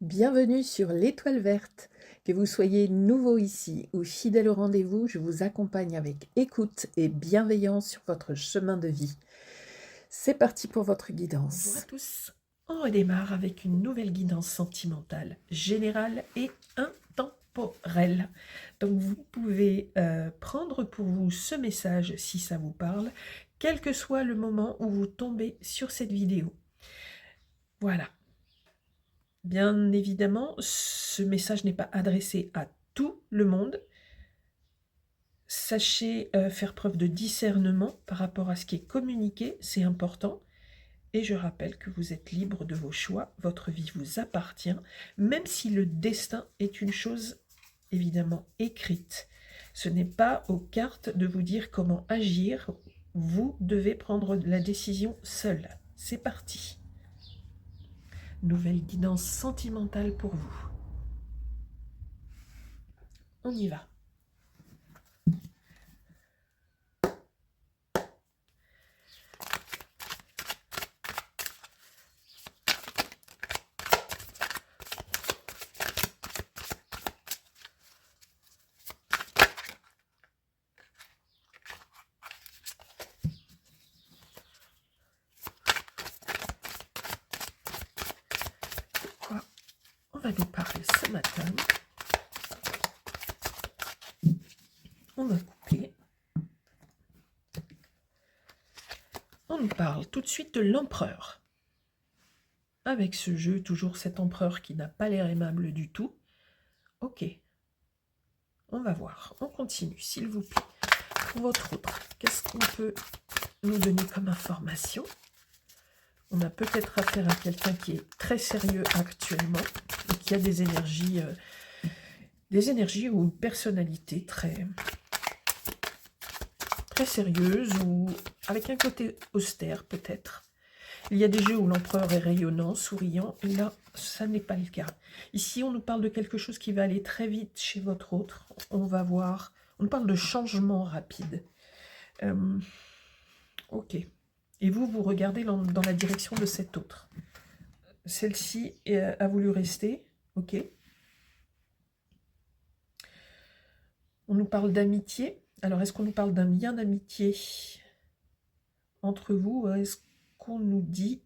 Bienvenue sur l'Étoile verte. Que vous soyez nouveau ici ou fidèle au rendez-vous, je vous accompagne avec écoute et bienveillance sur votre chemin de vie. C'est parti pour votre Bonjour à guidance. tous. On redémarre avec une nouvelle guidance sentimentale, générale et intemporelle. Donc vous pouvez prendre pour vous ce message si ça vous parle, quel que soit le moment où vous tombez sur cette vidéo. Voilà. Bien évidemment, ce message n'est pas adressé à tout le monde. Sachez faire preuve de discernement par rapport à ce qui est communiqué, c'est important. Et je rappelle que vous êtes libre de vos choix, votre vie vous appartient, même si le destin est une chose évidemment écrite. Ce n'est pas aux cartes de vous dire comment agir, vous devez prendre la décision seul. C'est parti. Nouvelle guidance sentimentale pour vous. On y va. Quoi on va nous parler ce matin? On va couper. On nous parle tout de suite de l'empereur. Avec ce jeu, toujours cet empereur qui n'a pas l'air aimable du tout. Ok. On va voir. On continue, s'il vous plaît. Pour votre autre, qu'est-ce qu'on peut nous donner comme information? On a peut-être affaire à quelqu'un qui est très sérieux actuellement et qui a des énergies ou une personnalité très sérieuse ou avec un côté austère peut-être. Il y a des jeux où l'empereur est rayonnant, souriant, et là, ça n'est pas le cas. Ici, on nous parle de quelque chose qui va aller très vite chez votre autre. On va voir, on nous parle de changement rapide. Ok. Et vous regardez dans la direction de cet autre. Celle-ci a voulu rester. Ok. On nous parle d'amitié. Alors, est-ce qu'on nous parle d'un lien d'amitié entre vous? Est-ce qu'on nous dit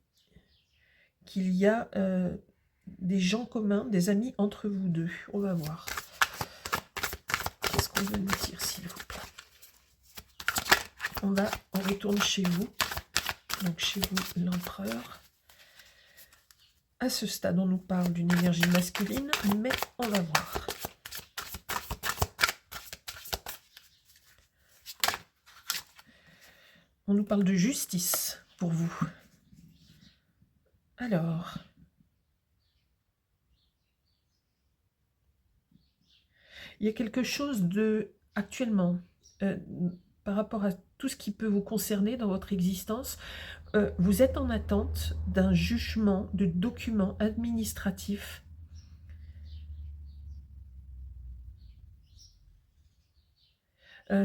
qu'il y a des gens communs, des amis entre vous deux? On va voir. Qu'est-ce qu'on veut nous dire, s'il vous plaît? On retourne chez vous. Donc, chez vous, l'empereur. À ce stade, on nous parle d'une énergie masculine, mais on va voir. On nous parle de justice pour vous. Alors, il y a quelque chose de, actuellement, par rapport à tout ce qui peut vous concerner dans votre existence, vous êtes en attente d'un jugement, de documents administratifs.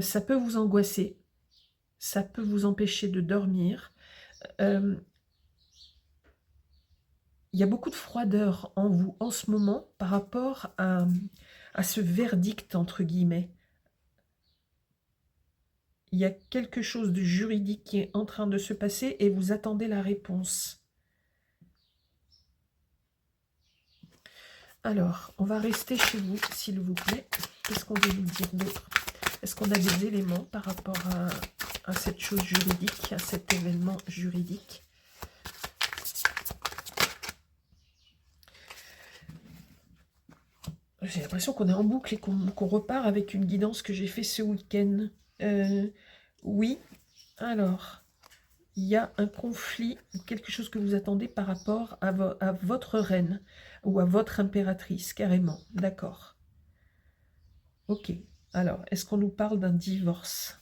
Ça peut vous angoisser, ça peut vous empêcher de dormir. Il y a beaucoup de froideur en vous en ce moment par rapport à ce verdict, entre guillemets. Il y a quelque chose de juridique qui est en train de se passer et vous attendez la réponse. Alors, on va rester chez vous, s'il vous plaît. Qu'est-ce qu'on veut nous dire d'autre? Est-ce qu'on a des éléments par rapport à cette chose juridique, à cet événement juridique? J'ai l'impression qu'on est en boucle et qu'on repart avec une guidance que j'ai fait ce week-end. Oui, alors, il y a un conflit, quelque chose que vous attendez par rapport à votre reine ou à votre impératrice, carrément. D'accord. Ok. Alors, est-ce qu'on nous parle d'un divorce?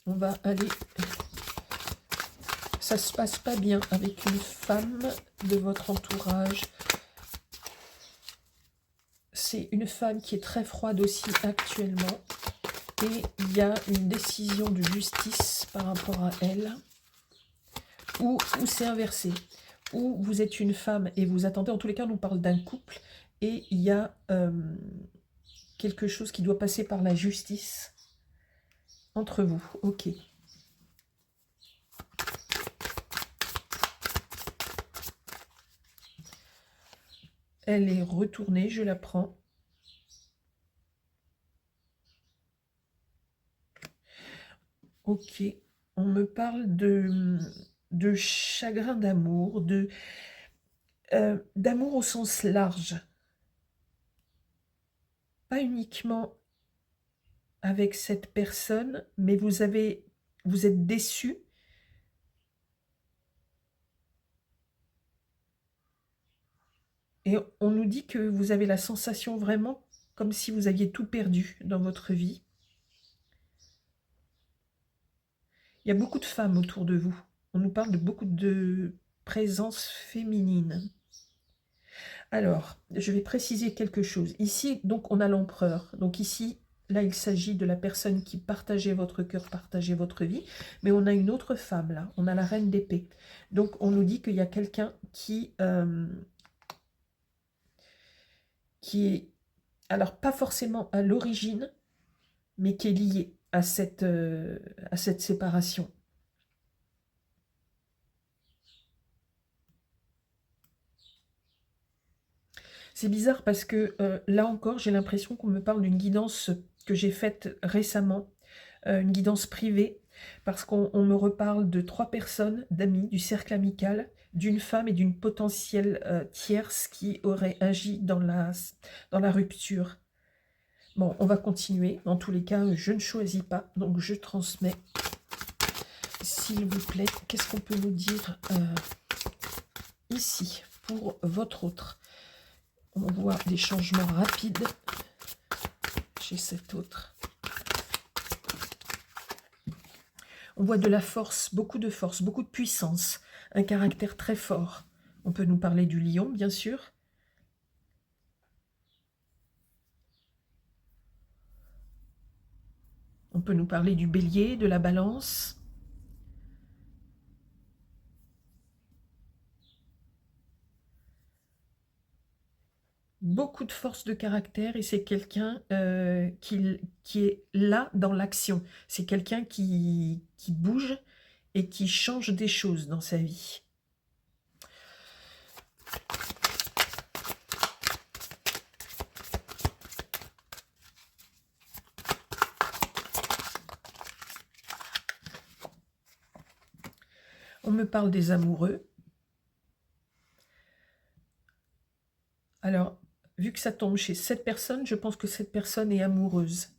On va aller... Ça se passe pas bien avec une femme de votre entourage. C'est une femme qui est très froide aussi actuellement. Et il y a une décision de justice par rapport à elle, ou c'est inversé, ou vous êtes une femme et vous attendez, en tous les cas on nous parle d'un couple, et il y a quelque chose qui doit passer par la justice entre vous. Ok. Elle est retournée, je la prends. Ok, on me parle de chagrin d'amour, d'amour au sens large. Pas uniquement avec cette personne, mais vous êtes déçu. Et on nous dit que vous avez la sensation vraiment comme si vous aviez tout perdu dans votre vie. Il y a beaucoup de femmes autour de vous. On nous parle de beaucoup de présence féminine. Alors, je vais préciser quelque chose. Ici, donc, on a l'empereur. Donc ici, là, il s'agit de la personne qui partageait votre cœur, partageait votre vie. Mais on a une autre femme, là. On a la reine d'épée. Donc, on nous dit qu'il y a quelqu'un qui est, alors pas forcément à l'origine, mais qui est lié à cette séparation. C'est bizarre parce que là encore, j'ai l'impression qu'on me parle d'une guidance que j'ai faite récemment, une guidance privée, parce qu'on me reparle de 3 personnes, d'amis, du cercle amical, d'une femme et d'une potentielle tierce qui aurait agi dans la rupture. Bon, on va continuer. Dans tous les cas, je ne choisis pas, donc je transmets. S'il vous plaît, qu'est-ce qu'on peut nous dire ici pour votre autre? On voit des changements rapides chez cet autre. On voit de la force, beaucoup de puissance, un caractère très fort. On peut nous parler du lion, bien sûr. On peut nous parler du bélier, de la balance. Beaucoup de force de caractère et c'est quelqu'un qui est là dans l'action. C'est quelqu'un qui bouge et qui change des choses dans sa vie. On me parle des amoureux. Alors, vu que ça tombe chez cette personne, je pense que cette personne est amoureuse.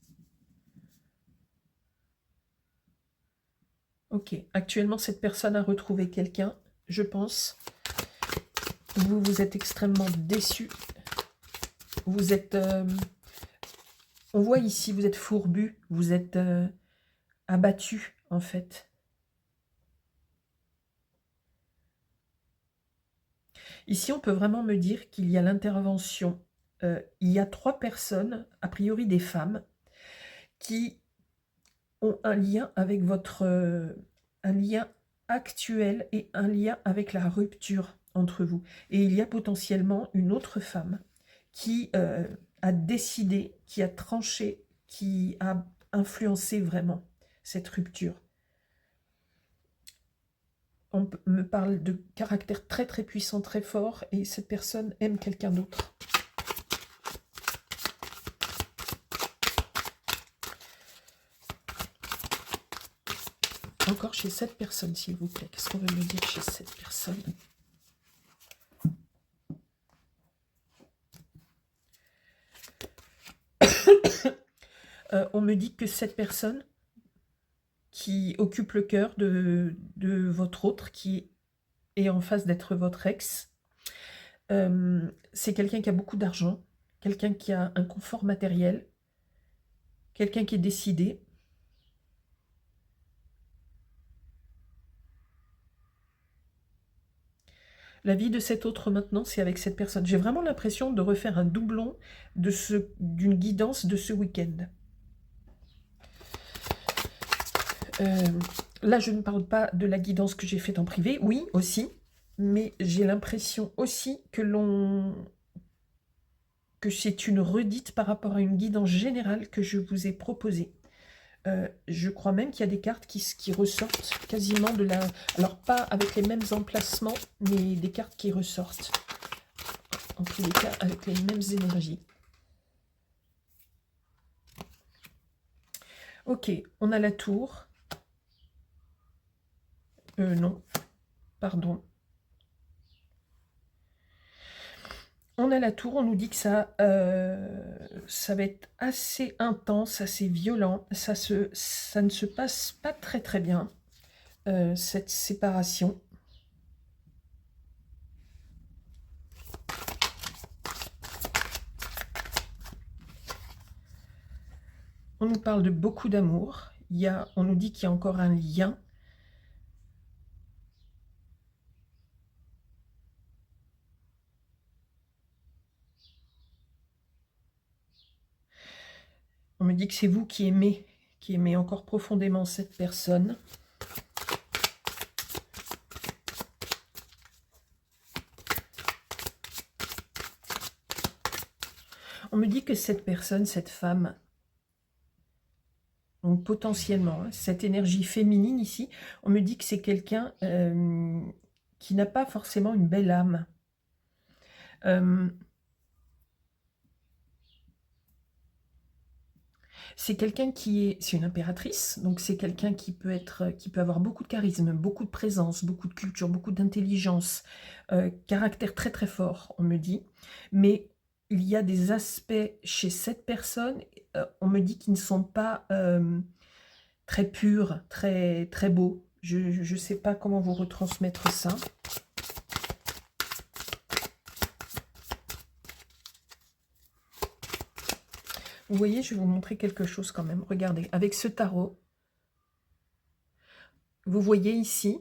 Ok, actuellement, cette personne a retrouvé quelqu'un, je pense. Vous êtes extrêmement déçu. Vous êtes... on voit ici, vous êtes fourbu, vous êtes abattu, en fait. Ici, on peut vraiment me dire qu'il y a l'intervention. Il y a 3 personnes, a priori des femmes, qui ont un lien avec un lien actuel et un lien avec la rupture entre vous. Et il y a potentiellement une autre femme qui a décidé, qui a tranché, qui a influencé vraiment cette rupture. On me parle de caractère très très puissant, très fort, et cette personne aime quelqu'un d'autre. Encore chez cette personne, s'il vous plaît. Qu'est-ce qu'on veut me dire chez cette personne? On me dit que cette personne qui occupe le cœur de votre autre, qui est en face d'être votre ex, c'est quelqu'un qui a beaucoup d'argent, quelqu'un qui a un confort matériel, quelqu'un qui est décidé. La vie de cet autre maintenant, c'est avec cette personne. J'ai vraiment l'impression de refaire un doublon d'une guidance de ce week-end. Là, je ne parle pas de la guidance que j'ai faite en privé, oui, aussi, mais j'ai l'impression aussi que c'est une redite par rapport à une guidance générale que je vous ai proposée. Je crois même qu'il y a des cartes qui ressortent quasiment de la... Alors, pas avec les mêmes emplacements, mais des cartes qui ressortent. En tous les cas, avec les mêmes énergies. Ok, on a la tour. Non, pardon. On a la tour, on nous dit que ça va être assez intense, assez violent. Ça ne se passe pas très très bien, cette séparation. On nous parle de beaucoup d'amour. On nous dit qu'il y a encore un lien. On me dit que c'est vous qui aimez encore profondément cette personne. On me dit que cette personne, cette femme, donc potentiellement, hein, cette énergie féminine ici, on me dit que c'est quelqu'un qui n'a pas forcément une belle âme. C'est quelqu'un c'est une impératrice, donc c'est quelqu'un qui peut avoir beaucoup de charisme, beaucoup de présence, beaucoup de culture, beaucoup d'intelligence, caractère très très fort, on me dit. Mais il y a des aspects chez cette personne, on me dit qu'ils ne sont pas très purs, très très beaux. Je ne sais pas comment vous retransmettre ça. Vous voyez, je vais vous montrer quelque chose quand même. Regardez, avec ce tarot, vous voyez ici,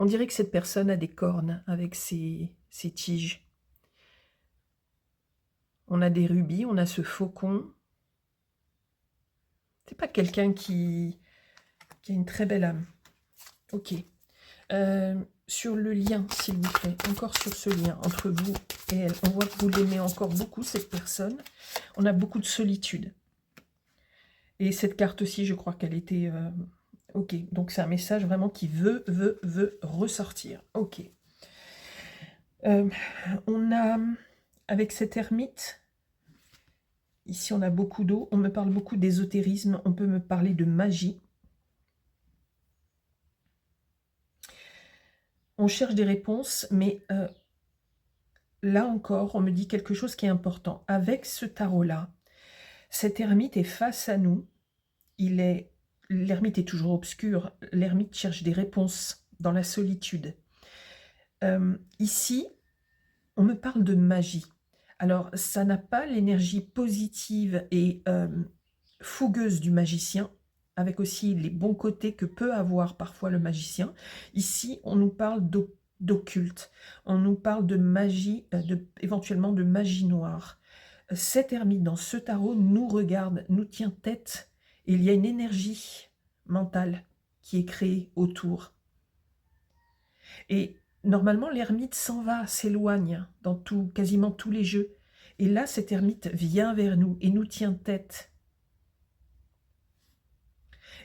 on dirait que cette personne a des cornes avec ses tiges. On a des rubis, on a ce faucon. C'est pas quelqu'un qui a une très belle âme. Ok. Sur le lien, s'il vous plaît, encore sur ce lien entre vous et elle. On voit que vous l'aimez encore beaucoup, cette personne. On a beaucoup de solitude. Et cette carte aussi, je crois qu'elle était... ok, donc c'est un message vraiment qui veut ressortir. Ok. On a, avec cette ermite, ici on a beaucoup d'eau, on me parle beaucoup d'ésotérisme, on peut me parler de magie. On cherche des réponses, mais là encore, on me dit quelque chose qui est important. Avec ce tarot-là, cet ermite est face à nous. L'ermite est toujours obscur. L'ermite cherche des réponses dans la solitude. Ici, on me parle de magie. Alors, ça n'a pas l'énergie positive et fougueuse du magicien, avec aussi les bons côtés que peut avoir parfois le magicien. Ici, on nous parle d'occulte, on nous parle de magie, éventuellement de magie noire. Cet ermite dans ce tarot nous regarde, nous tient tête, et il y a une énergie mentale qui est créée autour. Et normalement, l'ermite s'en va, s'éloigne dans quasiment tous les jeux. Et là, cet ermite vient vers nous et nous tient tête.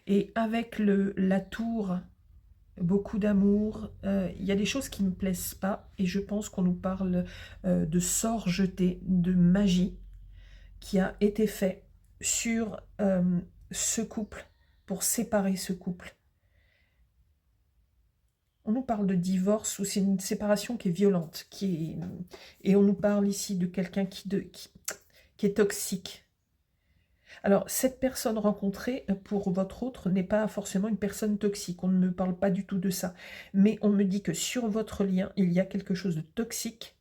Et avec la tour, beaucoup d'amour, il y a des choses qui ne me plaisent pas. Et je pense qu'on nous parle de sorts jetés, de magie qui a été fait sur ce couple, pour séparer ce couple. On nous parle de divorce ou c'est une séparation qui est violente. Et on nous parle ici de quelqu'un qui est toxique. Alors, cette personne rencontrée, pour votre autre, n'est pas forcément une personne toxique. On ne me parle pas du tout de ça. Mais on me dit que sur votre lien, il y a quelque chose de toxique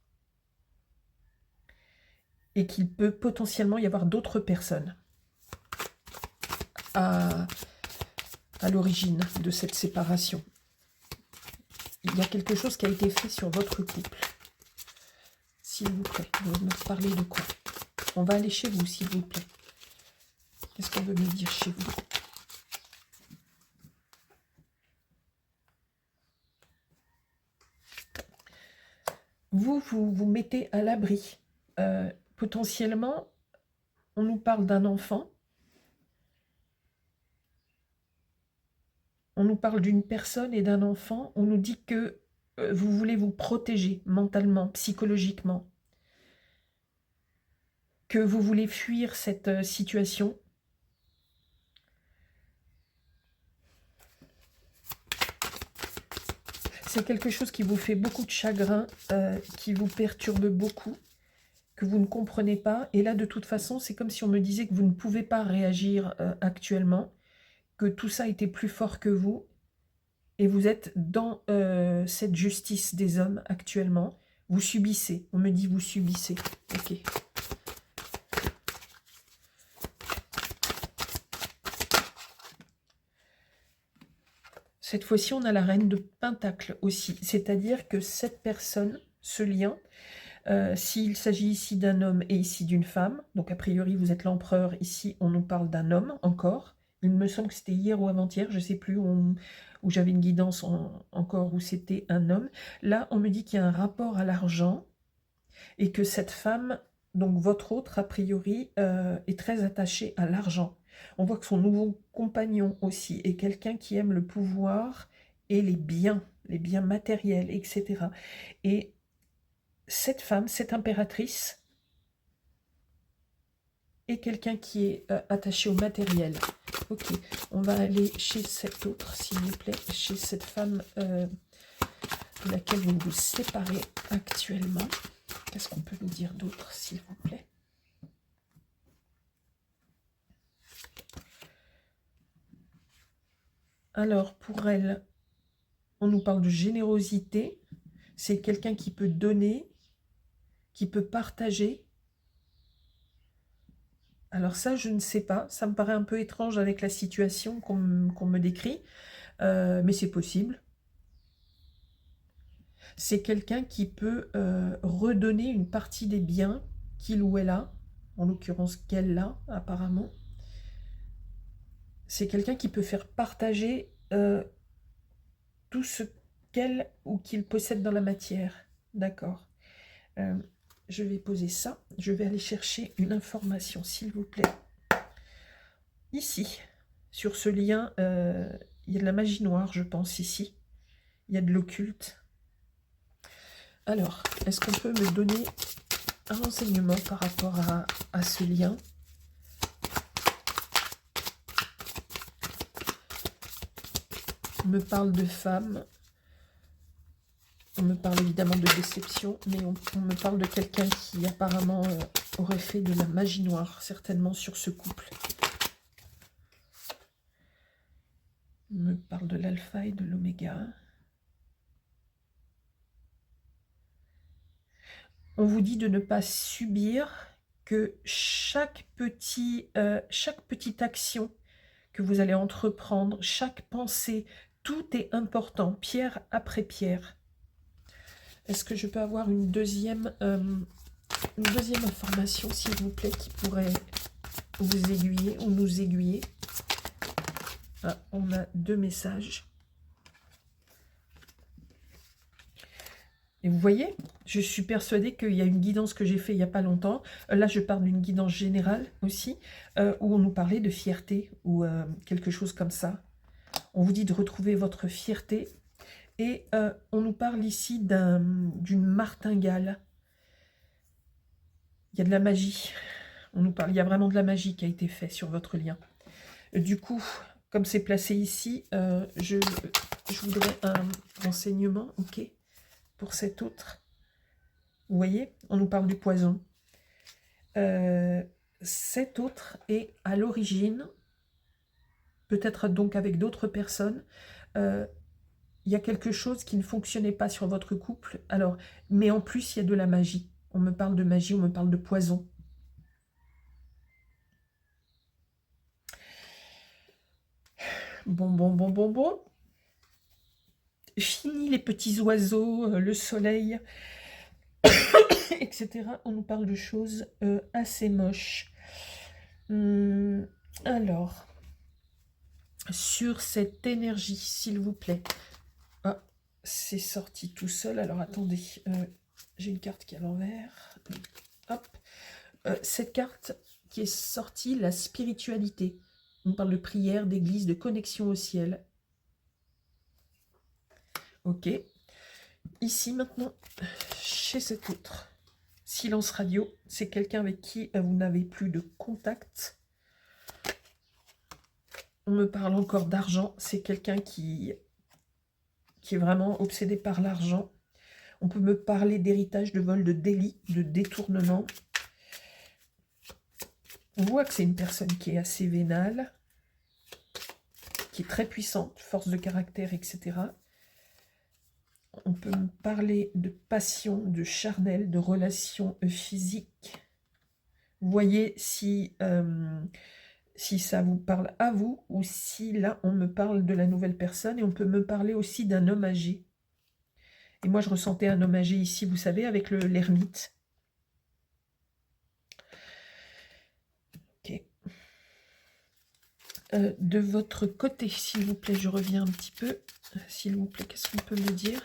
et qu'il peut potentiellement y avoir d'autres personnes à l'origine de cette séparation. Il y a quelque chose qui a été fait sur votre couple. S'il vous plaît, vous me parlez de quoi? On va aller chez vous, s'il vous plaît. Qu'est-ce qu'on veut me dire chez vous? vous mettez à l'abri. Potentiellement, on nous parle d'un enfant. On nous parle d'une personne et d'un enfant. On nous dit que vous voulez vous protéger mentalement, psychologiquement. Que vous voulez fuir cette situation. C'est quelque chose qui vous fait beaucoup de chagrin, qui vous perturbe beaucoup, que vous ne comprenez pas. Et là, de toute façon, c'est comme si on me disait que vous ne pouvez pas réagir actuellement, que tout ça était plus fort que vous, et vous êtes dans cette justice des hommes actuellement. Vous subissez. On me dit vous subissez. Ok. Cette fois-ci, on a la reine de Pentacle aussi. C'est-à-dire que cette personne, ce lien, s'il s'agit ici d'un homme et ici d'une femme, donc a priori vous êtes l'empereur, ici on nous parle d'un homme encore. Il me semble que c'était hier ou avant-hier, je ne sais plus, où j'avais une guidance encore où c'était un homme. Là, on me dit qu'il y a un rapport à l'argent et que cette femme, donc votre autre, a priori, est très attachée à l'argent. On voit que son nouveau compagnon aussi est quelqu'un qui aime le pouvoir et les biens matériels, etc. Et cette femme, cette impératrice, est quelqu'un qui est attaché au matériel. Ok, on va aller chez cette autre, s'il vous plaît, chez cette femme de laquelle vous vous séparez actuellement. Qu'est-ce qu'on peut nous dire d'autre, s'il vous plaît? Alors, pour elle, on nous parle de générosité. C'est quelqu'un qui peut donner, qui peut partager. Alors ça, je ne sais pas. Ça me paraît un peu étrange avec la situation qu'on me décrit. Mais c'est possible. C'est quelqu'un qui peut redonner une partie des biens qu'il ou elle a, en l'occurrence qu'elle a apparemment. C'est quelqu'un qui peut faire partager tout ce qu'elle ou qu'il possède dans la matière. D'accord. Je vais poser ça. Je vais aller chercher une information, s'il vous plaît. Ici, sur ce lien, il y a de la magie noire, je pense, ici. Il y a de l'occulte. Alors, est-ce qu'on peut me donner un renseignement par rapport à ce lien? On me parle de femmes. On me parle évidemment de déception, mais on me parle de quelqu'un qui apparemment aurait fait de la magie noire, certainement sur ce couple. On me parle de l'alpha et de l'oméga. On vous dit de ne pas subir, que chaque petite action que vous allez entreprendre, chaque pensée, tout est important, pierre après pierre. Est-ce que je peux avoir une deuxième information, s'il vous plaît, qui pourrait vous aiguiller ou nous aiguiller? Ah, on a 2 messages. Et vous voyez, je suis persuadée qu'il y a une guidance que j'ai faite il n'y a pas longtemps. Là, je parle d'une guidance générale aussi, où on nous parlait de fierté ou quelque chose comme ça. On vous dit de retrouver votre fierté. Et on nous parle ici d'une martingale. Il y a de la magie. On nous parle, il y a vraiment de la magie qui a été faite sur votre lien. Du coup, comme c'est placé ici, je voudrais un renseignement, ok, pour cet autre. Vous voyez, on nous parle du poison. Cet autre est à l'origine, peut-être donc avec d'autres personnes, il y a quelque chose qui ne fonctionnait pas sur votre couple. Alors, mais en plus, il y a de la magie. On me parle de magie, on me parle de poison. Bon. Fini les petits oiseaux, le soleil, etc. On nous parle de choses assez moches. Alors, sur cette énergie, s'il vous plaît. Ah, c'est sorti tout seul. Alors, attendez. j'ai une carte qui est à l'envers. Hop. Cette carte qui est sortie, la spiritualité. On parle de prière, d'église, de connexion au ciel. Ok. Ici, maintenant, chez cet autre, silence radio, c'est quelqu'un avec qui vous n'avez plus de contact. On me parle encore d'argent. C'est quelqu'un qui est vraiment obsédé par l'argent. On peut me parler d'héritage, de vol, de délit, de détournement. On voit que c'est une personne qui est assez vénale, qui est très puissante, force de caractère, etc. On peut me parler de passion, de charnel, de relations physiques. Vous voyez si ça vous parle à vous ou si là on me parle de la nouvelle personne, et on peut me parler aussi d'un homme âgé. Et moi je ressentais un homme âgé ici, vous savez, avec l'ermite. Ok. De votre côté, s'il vous plaît, je reviens un petit peu. S'il vous plaît, qu'est-ce qu'on peut me dire ?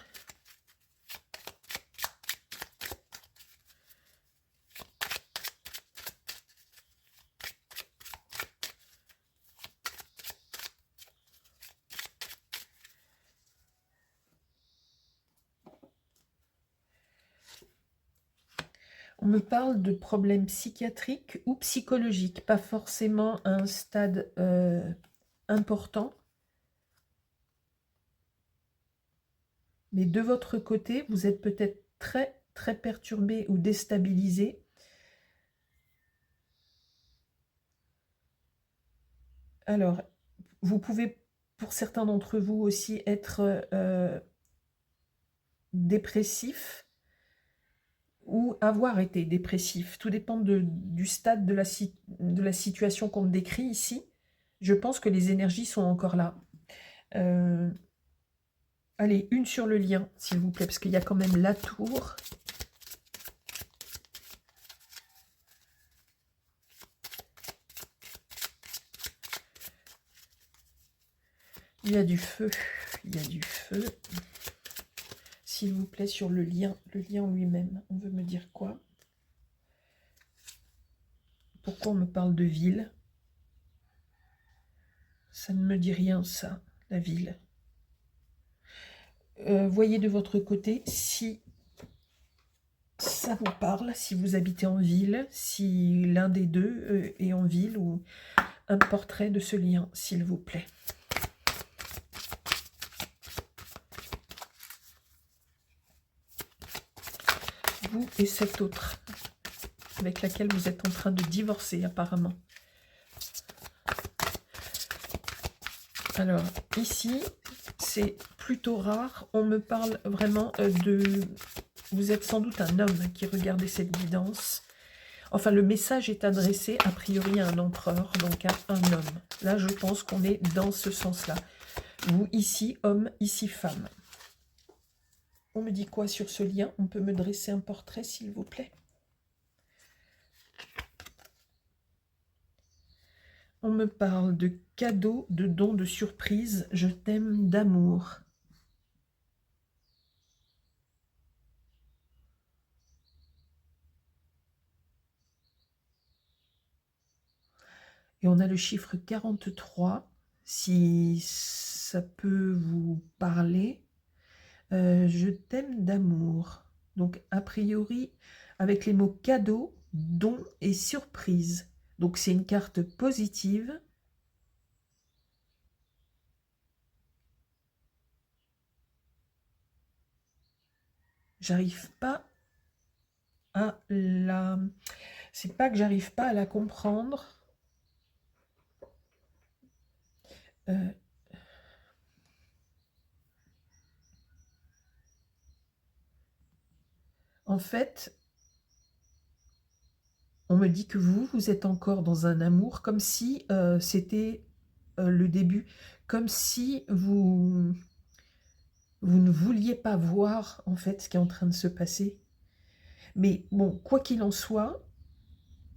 On me parle de problèmes psychiatriques ou psychologiques, pas forcément à un stade important. Mais de votre côté, vous êtes peut-être très, très perturbé ou déstabilisé. Alors, vous pouvez, pour certains d'entre vous aussi, être dépressif ou avoir été dépressif. Tout dépend du stade de la situation qu'on me décrit ici. Je pense que les énergies sont encore là. Allez, une sur le lien, s'il vous plaît, parce qu'il y a quand même la tour. Il y a du feu, il y a du feu. S'il vous plaît, sur le lien lui-même, on veut me dire quoi? Pourquoi on me parle de ville? Ça ne me dit rien, ça, la ville. Voyez de votre côté si ça vous parle, si vous habitez en ville, si l'un des deux est en ville, ou un portrait de ce lien, s'il vous plaît. Vous et cette autre, avec laquelle vous êtes en train de divorcer apparemment. Alors, ici, c'est plutôt rare. On me parle vraiment de... Vous êtes sans doute un homme qui regardait cette guidance. Enfin, le message est adressé a priori à un empereur, donc à un homme. Là, je pense qu'on est dans ce sens-là. Vous, ici, homme, ici, femme. On me dit quoi sur ce lien? On peut me dresser un portrait, s'il vous plaît? On me parle de cadeaux, de dons, de surprises. Je t'aime d'amour. Et on a le chiffre 43, si ça peut vous parler. Je t'aime d'amour. Donc, a priori, avec les mots cadeau, don et surprise. Donc, c'est une carte positive. J'arrive pas à la... C'est pas que j'arrive pas à la comprendre. En fait, on me dit que vous êtes encore dans un amour, comme si c'était le début, comme si vous ne vouliez pas voir en fait ce qui est en train de se passer. Mais bon, quoi qu'il en soit,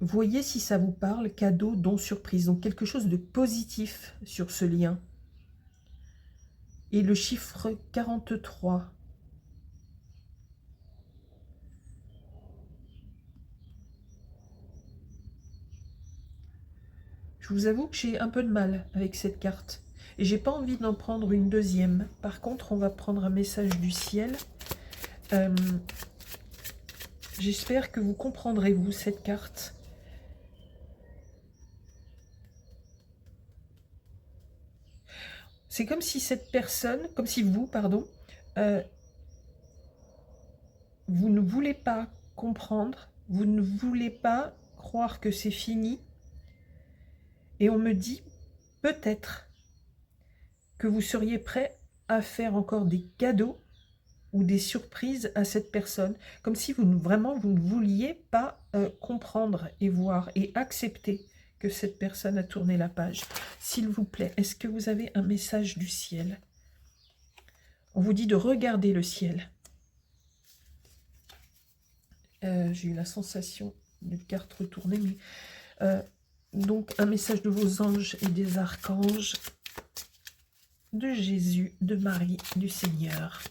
voyez si ça vous parle, cadeau, don, surprise. Donc quelque chose de positif sur ce lien. Et le chiffre 43. Je vous avoue que j'ai un peu de mal avec cette carte. Et j'ai pas envie d'en prendre une deuxième. Par contre, on va prendre un message du ciel. J'espère que vous comprendrez, vous, cette carte. C'est comme si cette personne, comme si vous, pardon, vous ne voulez pas comprendre, vous ne voulez pas croire que c'est fini. Et on me dit peut-être que vous seriez prêt à faire encore des cadeaux ou des surprises à cette personne, comme si vous ne vouliez pas comprendre et voir et accepter que cette personne a tourné la page. S'il vous plaît, est-ce que vous avez un message du ciel? On vous dit de regarder le ciel. J'ai eu la sensation de carte retournée, mais donc un message de vos anges et des archanges, de Jésus, de Marie, du Seigneur.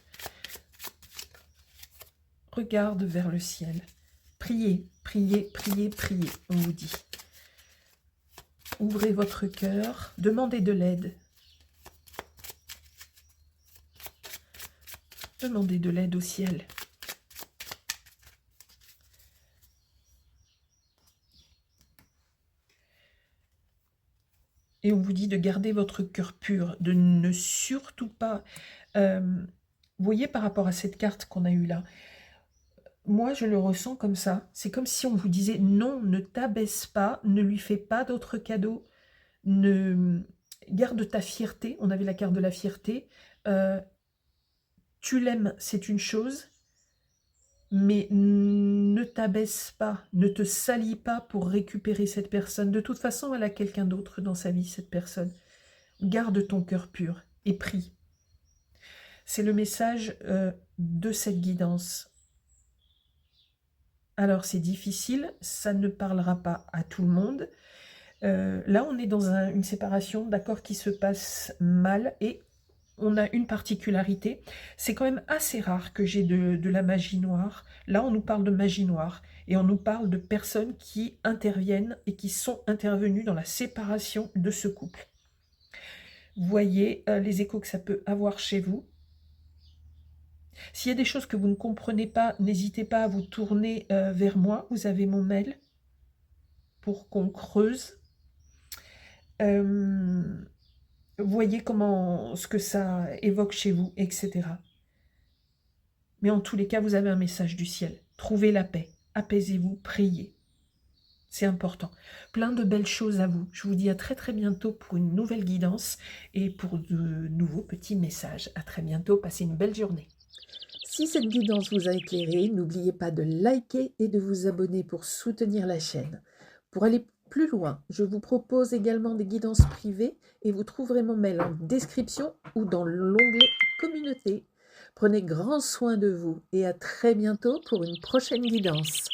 Regarde vers le ciel. Priez, priez, priez, priez, on vous dit. Ouvrez votre cœur, demandez de l'aide. Demandez de l'aide au ciel. Et on vous dit de garder votre cœur pur, de ne surtout pas... vous voyez par rapport à cette carte qu'on a eue là, moi je le ressens comme ça. C'est comme si on vous disait non, ne t'abaisse pas, ne lui fais pas d'autres cadeaux, garde ta fierté. On avait la carte de la fierté. Tu l'aimes, c'est une chose, mais ne t'abaisse pas, ne te salis pas pour récupérer cette personne. De toute façon, elle a quelqu'un d'autre dans sa vie, cette personne. Garde ton cœur pur et prie. C'est le message de cette guidance. Alors, c'est difficile, ça ne parlera pas à tout le monde. Là, on est dans une séparation, d'accord, qui se passe mal, et on a une particularité. C'est quand même assez rare que j'ai de la magie noire. Là, on nous parle de magie noire, et on nous parle de personnes qui interviennent et qui sont intervenues dans la séparation de ce couple. Vous voyez les échos que ça peut avoir chez vous. S'il y a des choses que vous ne comprenez pas, n'hésitez pas à vous tourner vers moi. Vous avez mon mail pour qu'on creuse. Voyez ce que ça évoque chez vous, etc. Mais en tous les cas, vous avez un message du ciel. Trouvez la paix, apaisez-vous, priez. C'est important. Plein de belles choses à vous. Je vous dis à très très bientôt pour une nouvelle guidance et pour de nouveaux petits messages. À très bientôt, passez une belle journée. Si cette guidance vous a éclairé, n'oubliez pas de liker et de vous abonner pour soutenir la chaîne. Pour aller plus loin, je vous propose également des guidances privées et vous trouverez mon mail en description ou dans l'onglet communauté. Prenez grand soin de vous et à très bientôt pour une prochaine guidance.